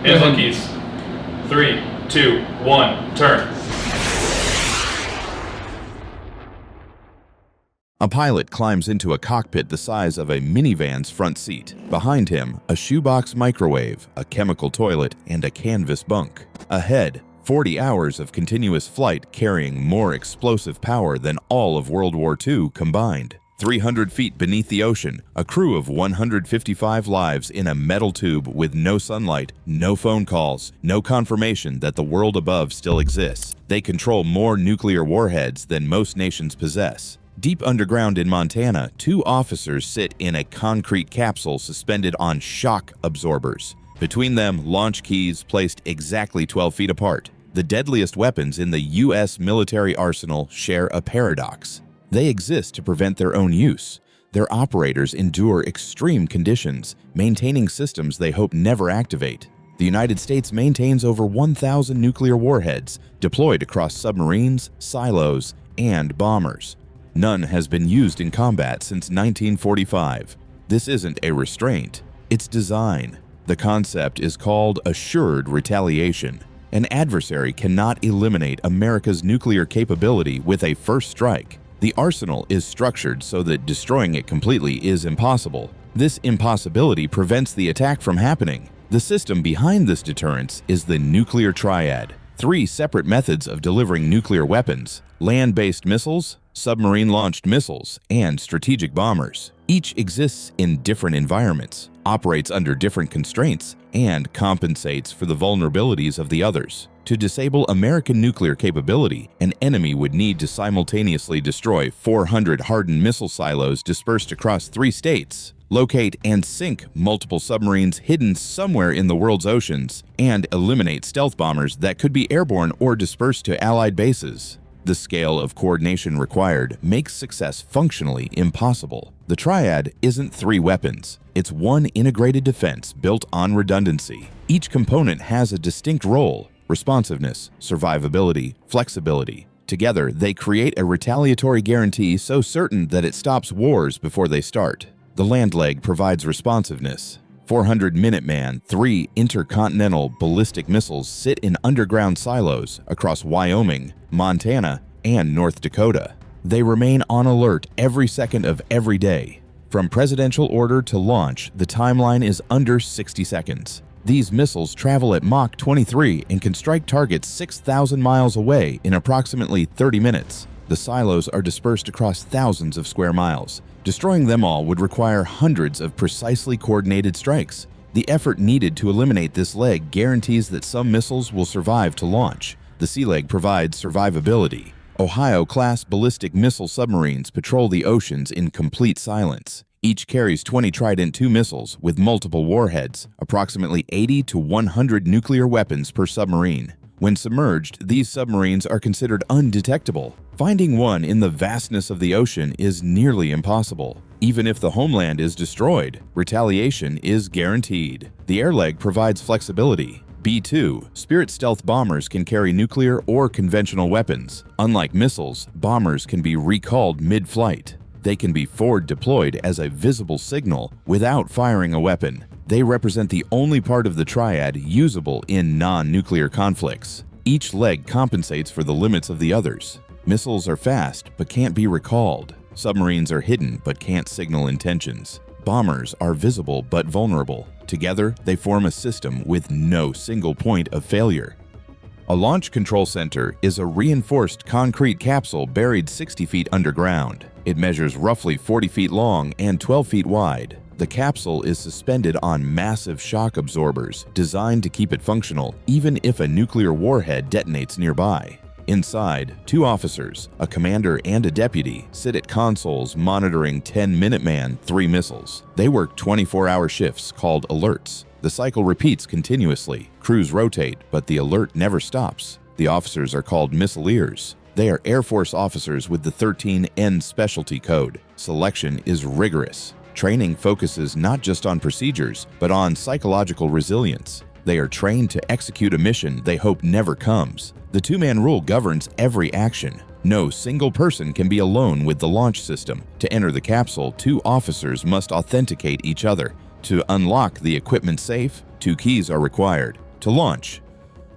Hands on keys. 3, 2, 1, turn. A pilot climbs into a cockpit the size of a minivan's front seat. Behind him, a shoebox microwave, a chemical toilet, and a canvas bunk. Ahead, 40 hours of continuous flight carrying more explosive power than all of World War II combined. 300 feet beneath the ocean, a crew of 155 lives in a metal tube with no sunlight, no phone calls, no confirmation that the world above still exists. They control more nuclear warheads than most nations possess. Deep underground in Montana, 2 officers sit in a concrete capsule suspended on shock absorbers. Between them, launch keys placed exactly 12 feet apart. The deadliest weapons in the U.S. military arsenal share a paradox. They exist to prevent their own use. Their operators endure extreme conditions, maintaining systems they hope never activate. The United States maintains over 1,000 nuclear warheads deployed across submarines, silos, and bombers. None has been used in combat since 1945. This isn't a restraint, it's design. The concept is called assured retaliation. An adversary cannot eliminate America's nuclear capability with a first strike. The arsenal is structured so that destroying it completely is impossible. This impossibility prevents the attack from happening. The system behind this deterrence is the nuclear triad. 3 separate methods of delivering nuclear weapons: land-based missiles, submarine-launched missiles, and strategic bombers. Each exists in different environments, operates under different constraints, and compensates for the vulnerabilities of the others. To disable American nuclear capability, an enemy would need to simultaneously destroy 400 hardened missile silos dispersed across 3 states, locate and sink multiple submarines hidden somewhere in the world's oceans, and eliminate stealth bombers that could be airborne or dispersed to Allied bases. The scale of coordination required makes success functionally impossible. The Triad isn't 3 weapons. It's one integrated defense built on redundancy. Each component has a distinct role: responsiveness, survivability, flexibility. Together, they create a retaliatory guarantee so certain that it stops wars before they start. The land leg provides responsiveness. 400 Minuteman III intercontinental ballistic missiles sit in underground silos across Wyoming, Montana, and North Dakota. They remain on alert every second of every day. From presidential order to launch, the timeline is under 60 seconds. These missiles travel at Mach 23 and can strike targets 6,000 miles away in approximately 30 minutes. The silos are dispersed across thousands of square miles. Destroying them all would require hundreds of precisely coordinated strikes. The effort needed to eliminate this leg guarantees that some missiles will survive to launch. The sea leg provides survivability. Ohio-class ballistic missile submarines patrol the oceans in complete silence. Each carries 20 Trident II missiles with multiple warheads, approximately 80 to 100 nuclear weapons per submarine. When submerged, these submarines are considered undetectable. Finding one in the vastness of the ocean is nearly impossible. Even if the homeland is destroyed, retaliation is guaranteed. The air leg provides flexibility. B-2, Spirit stealth bombers can carry nuclear or conventional weapons. Unlike missiles, bombers can be recalled mid-flight. They can be forward deployed as a visible signal without firing a weapon. They represent the only part of the Triad usable in non-nuclear conflicts. Each leg compensates for the limits of the others. Missiles are fast but can't be recalled. Submarines are hidden but can't signal intentions. Bombers are visible but vulnerable. Together, they form a system with no single point of failure. A launch control center is a reinforced concrete capsule buried 60 feet underground. It measures roughly 40 feet long and 12 feet wide. The capsule is suspended on massive shock absorbers designed to keep it functional even if a nuclear warhead detonates nearby. Inside, 2 officers, a commander and a deputy, sit at consoles monitoring 10 Minuteman III missiles. They work 24-hour shifts called alerts. The cycle repeats continuously. Crews rotate, but the alert never stops. The officers are called missileers. They are Air Force officers with the 13N specialty code. Selection is rigorous. Training focuses not just on procedures, but on psychological resilience. They are trained to execute a mission they hope never comes. The 2-man rule governs every action. No single person can be alone with the launch system. To enter the capsule, 2 officers must authenticate each other. To unlock the equipment safe, 2 keys are required. To launch.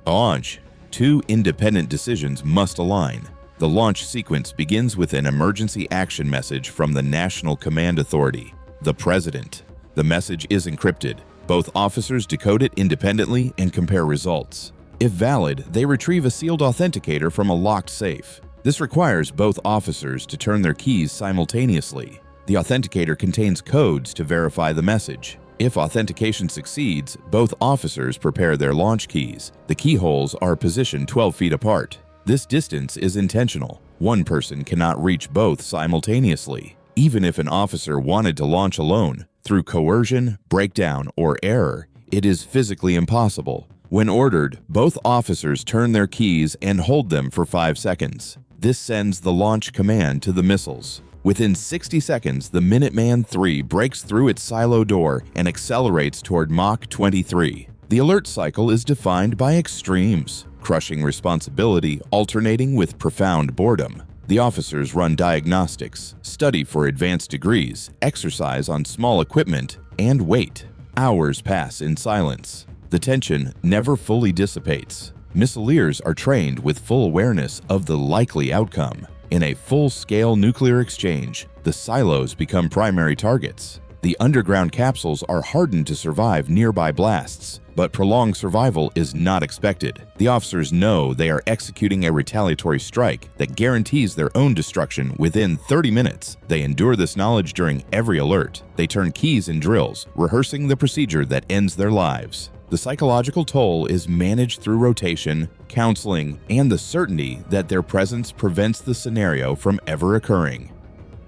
Launch. Two independent decisions must align. The launch sequence begins with an emergency action message from the National Command Authority, the President. The message is encrypted. Both officers decode it independently and compare results. If valid, they retrieve a sealed authenticator from a locked safe. This requires both officers to turn their keys simultaneously. The authenticator contains codes to verify the message. If authentication succeeds, both officers prepare their launch keys. The keyholes are positioned 12 feet apart. This distance is intentional. One person cannot reach both simultaneously. Even if an officer wanted to launch alone, through coercion, breakdown, or error, it is physically impossible. When ordered, both officers turn their keys and hold them for 5 seconds. This sends the launch command to the missiles. Within 60 seconds, the Minuteman III breaks through its silo door and accelerates toward Mach 23. The alert cycle is defined by extremes, crushing responsibility alternating with profound boredom. The officers run diagnostics, study for advanced degrees, exercise on small equipment, and wait. Hours pass in silence. The tension never fully dissipates. Missileers are trained with full awareness of the likely outcome. In a full-scale nuclear exchange, the silos become primary targets. The underground capsules are hardened to survive nearby blasts, but prolonged survival is not expected. The officers know they are executing a retaliatory strike that guarantees their own destruction within 30 minutes. They endure this knowledge during every alert. They turn keys in drills, rehearsing the procedure that ends their lives. The psychological toll is managed through rotation, counseling, and the certainty that their presence prevents the scenario from ever occurring.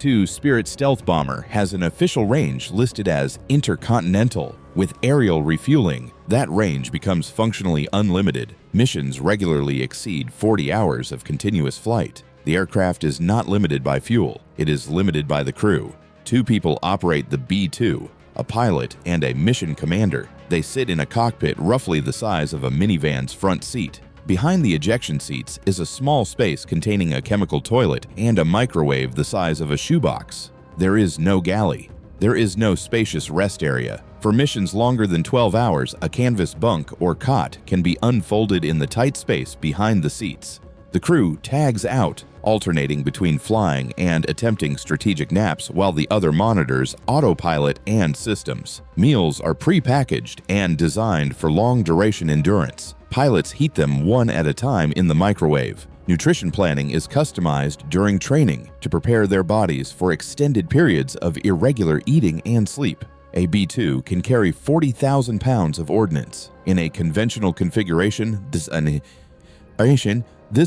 2 Spirit stealth bomber has an official range listed as intercontinental. With aerial refueling, that range becomes functionally unlimited. Missions regularly exceed 40 hours of continuous flight. The aircraft is not limited by fuel, it is limited by the crew. 2 people operate the B-2, a pilot and a mission commander. They sit in a cockpit roughly the size of a minivan's front seat. Behind the ejection seats is a small space containing a chemical toilet and a microwave the size of a shoebox. There is no galley. There is no spacious rest area. For missions longer than 12 hours, a canvas bunk or cot can be unfolded in the tight space behind the seats. The crew tags out, alternating between flying and attempting strategic naps while the other monitors autopilot and systems. Meals are pre-packaged and designed for long-duration endurance. Pilots heat them one at a time in the microwave. Nutrition planning is customized during training to prepare their bodies for extended periods of irregular eating and sleep. A B-2 can carry 40,000 pounds of ordnance. In a conventional configuration, this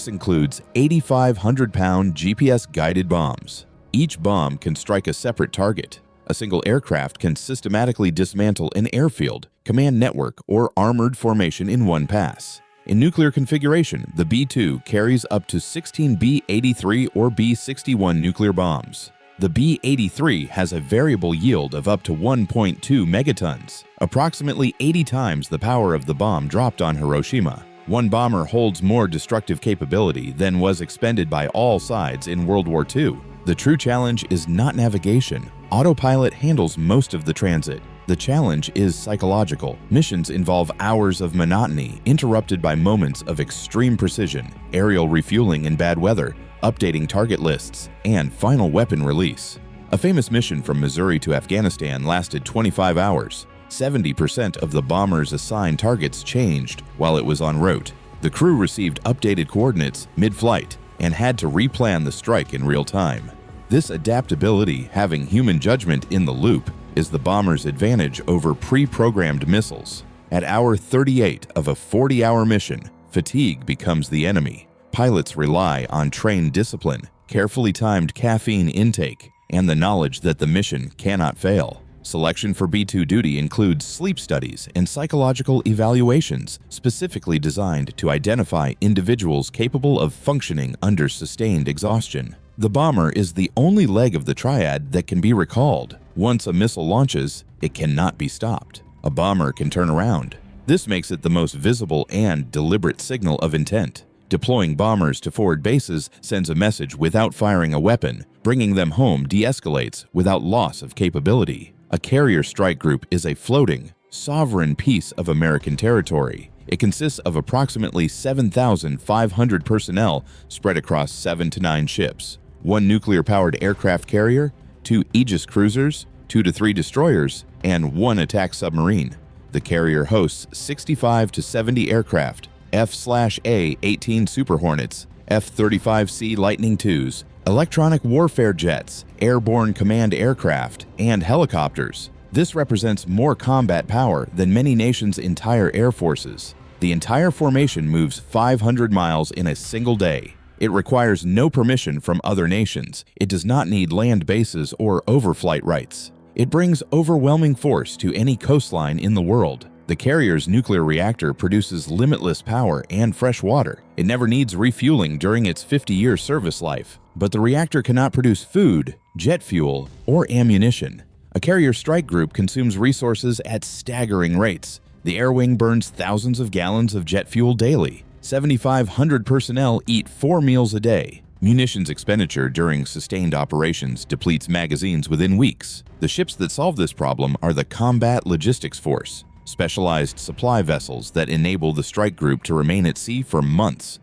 includes 8,500-pound GPS-guided bombs. Each bomb can strike a separate target. A single aircraft can systematically dismantle an airfield, command network, or armored formation in one pass. In nuclear configuration, the B-2 carries up to 16 B-83 or B-61 nuclear bombs. The B-83 has a variable yield of up to 1.2 megatons, approximately 80 times the power of the bomb dropped on Hiroshima. One bomber holds more destructive capability than was expended by all sides in World War II. The true challenge is not navigation. Autopilot handles most of the transit. The challenge is psychological. Missions involve hours of monotony, interrupted by moments of extreme precision, aerial refueling in bad weather, updating target lists, and final weapon release. A famous mission from Missouri to Afghanistan lasted 25 hours. 70% of the bomber's assigned targets changed while it was en route. The crew received updated coordinates mid-flight and had to replan the strike in real time. This adaptability, having human judgment in the loop, is the bomber's advantage over pre-programmed missiles. At hour 38 of a 40-hour mission, fatigue becomes the enemy. Pilots rely on trained discipline, carefully timed caffeine intake, and the knowledge that the mission cannot fail. Selection for B-2 duty includes sleep studies and psychological evaluations specifically designed to identify individuals capable of functioning under sustained exhaustion. The bomber is the only leg of the Triad that can be recalled. Once a missile launches, it cannot be stopped. A bomber can turn around. This makes it the most visible and deliberate signal of intent. Deploying bombers to forward bases sends a message without firing a weapon. Bringing them home de-escalates without loss of capability. A carrier strike group is a floating, sovereign piece of American territory. It consists of approximately 7,500 personnel spread across 7 to 9 ships, 1 nuclear-powered aircraft carrier, 2 Aegis cruisers, 2 to 3 destroyers, and 1 attack submarine. The carrier hosts 65 to 70 aircraft, F/A-18 Super Hornets, F-35C Lightning IIs, electronic warfare jets, airborne command aircraft, and helicopters. This represents more combat power than many nations' entire air forces. The entire formation moves 500 miles in a single day. It requires no permission from other nations. It does not need land bases or overflight rights. It brings overwhelming force to any coastline in the world. The carrier's nuclear reactor produces limitless power and fresh water. It never needs refueling during its 50-year service life. But the reactor cannot produce food, jet fuel, or ammunition. A carrier strike group consumes resources at staggering rates. The air wing burns thousands of gallons of jet fuel daily. 7,500 personnel eat 4 meals a day. Munitions expenditure during sustained operations depletes magazines within weeks. The ships that solve this problem are the Combat Logistics Force, specialized supply vessels that enable the strike group to remain at sea for months.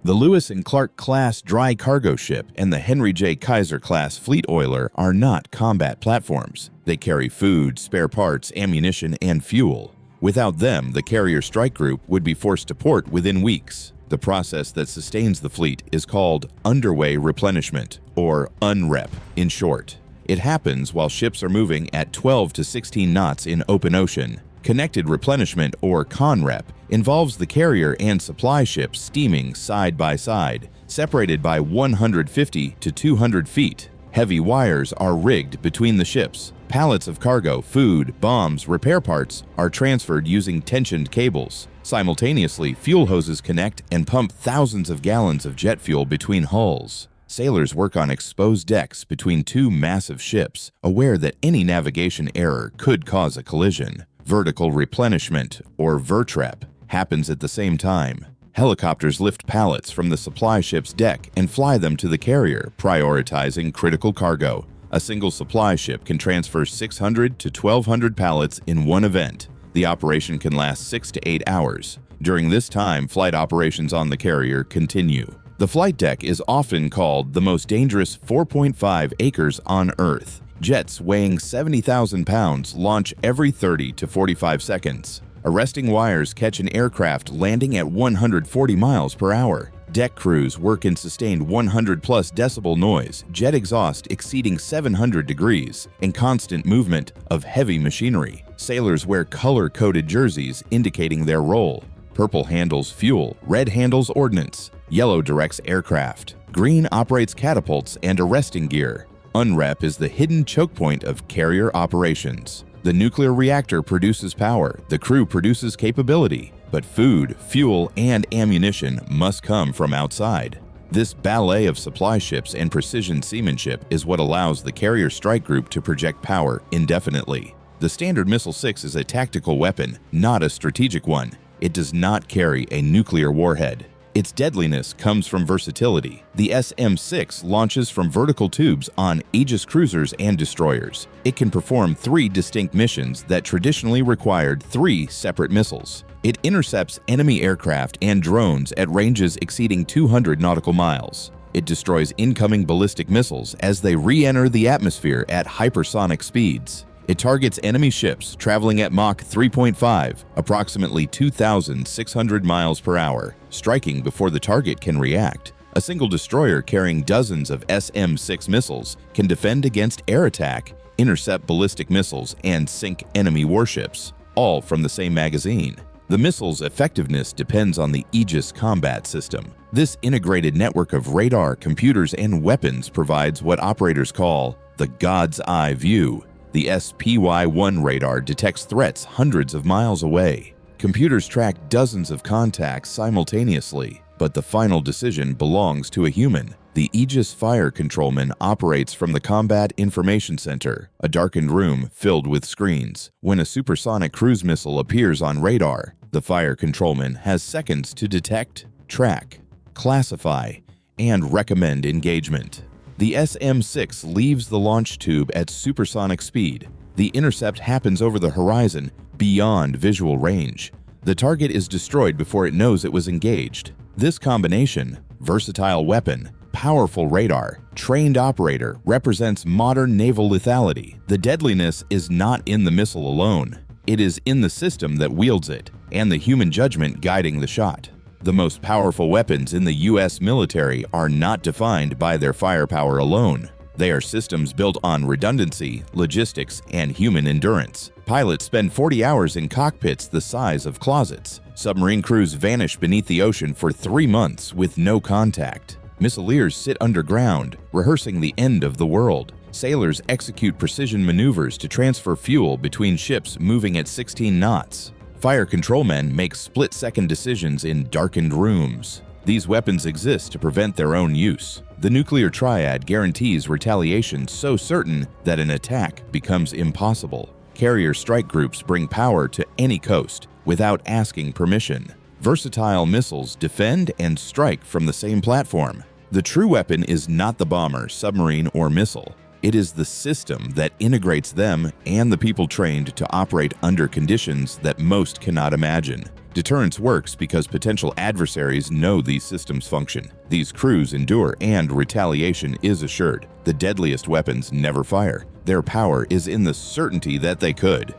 The Lewis and Clark class dry cargo ship and the Henry J. Kaiser class fleet oiler are not combat platforms. They carry food, spare parts, ammunition, and fuel. Without them, the carrier strike group would be forced to port within weeks. The process that sustains the fleet is called underway replenishment, or UNREP in short. It happens while ships are moving at 12 to 16 knots in open ocean. Connected replenishment, or CONREP, involves the carrier and supply ships steaming side by side, separated by 150 to 200 feet. Heavy wires are rigged between the ships. Pallets of cargo, food, bombs, repair parts are transferred using tensioned cables. Simultaneously, fuel hoses connect and pump thousands of gallons of jet fuel between hulls. Sailors work on exposed decks between 2 massive ships, aware that any navigation error could cause a collision. Vertical replenishment, or VERTREP, happens at the same time. Helicopters lift pallets from the supply ship's deck and fly them to the carrier, prioritizing critical cargo. A single supply ship can transfer 600 to 1,200 pallets in one event. The operation can last 6 to 8 hours. During this time, flight operations on the carrier continue. The flight deck is often called the most dangerous 4.5 acres on Earth. Jets weighing 70,000 pounds launch every 30 to 45 seconds. Arresting wires catch an aircraft landing at 140 miles per hour. Deck crews work in sustained 100-plus decibel noise, jet exhaust exceeding 700 degrees, and constant movement of heavy machinery. Sailors wear color-coded jerseys indicating their role. Purple handles fuel, red handles ordnance, yellow directs aircraft, green operates catapults and arresting gear. UNREP is the hidden choke point of carrier operations. The nuclear reactor produces power, the crew produces capability, but food, fuel, and ammunition must come from outside. This ballet of supply ships and precision seamanship is what allows the carrier strike group to project power indefinitely. The Standard Missile-6 is a tactical weapon, not a strategic one. It does not carry a nuclear warhead. Its deadliness comes from versatility. The SM-6 launches from vertical tubes on Aegis cruisers and destroyers. It can perform 3 distinct missions that traditionally required 3 separate missiles. It intercepts enemy aircraft and drones at ranges exceeding 200 nautical miles. It destroys incoming ballistic missiles as they re-enter the atmosphere at hypersonic speeds. It targets enemy ships traveling at Mach 3.5, approximately 2,600 miles per hour, striking before the target can react. A single destroyer carrying dozens of SM-6 missiles can defend against air attack, intercept ballistic missiles, and sink enemy warships, all from the same magazine. The missile's effectiveness depends on the Aegis combat system. This integrated network of radar, computers, and weapons provides what operators call the God's Eye view. The SPY-1 radar detects threats hundreds of miles away. Computers track dozens of contacts simultaneously, but the final decision belongs to a human. The Aegis Fire Controlman operates from the Combat Information Center, a darkened room filled with screens. When a supersonic cruise missile appears on radar, the Fire Controlman has seconds to detect, track, classify, and recommend engagement. The SM-6 leaves the launch tube at supersonic speed. The intercept happens over the horizon, beyond visual range. The target is destroyed before it knows it was engaged. This combination, versatile weapon, powerful radar, trained operator, represents modern naval lethality. The deadliness is not in the missile alone. It is in the system that wields it, and the human judgment guiding the shot. The most powerful weapons in the U.S. military are not defined by their firepower alone. They are systems built on redundancy, logistics, and human endurance. Pilots spend 40 hours in cockpits the size of closets. Submarine crews vanish beneath the ocean for 3 months with no contact. Missileers sit underground, rehearsing the end of the world. Sailors execute precision maneuvers to transfer fuel between ships moving at 16 knots. Fire control men make split-second decisions in darkened rooms. These weapons exist to prevent their own use. The nuclear triad guarantees retaliation so certain that an attack becomes impossible. Carrier strike groups bring power to any coast without asking permission. Versatile missiles defend and strike from the same platform. The true weapon is not the bomber, submarine, or missile. It is the system that integrates them and the people trained to operate under conditions that most cannot imagine. Deterrence works because potential adversaries know these systems function. These crews endure, and retaliation is assured. The deadliest weapons never fire. Their power is in the certainty that they could.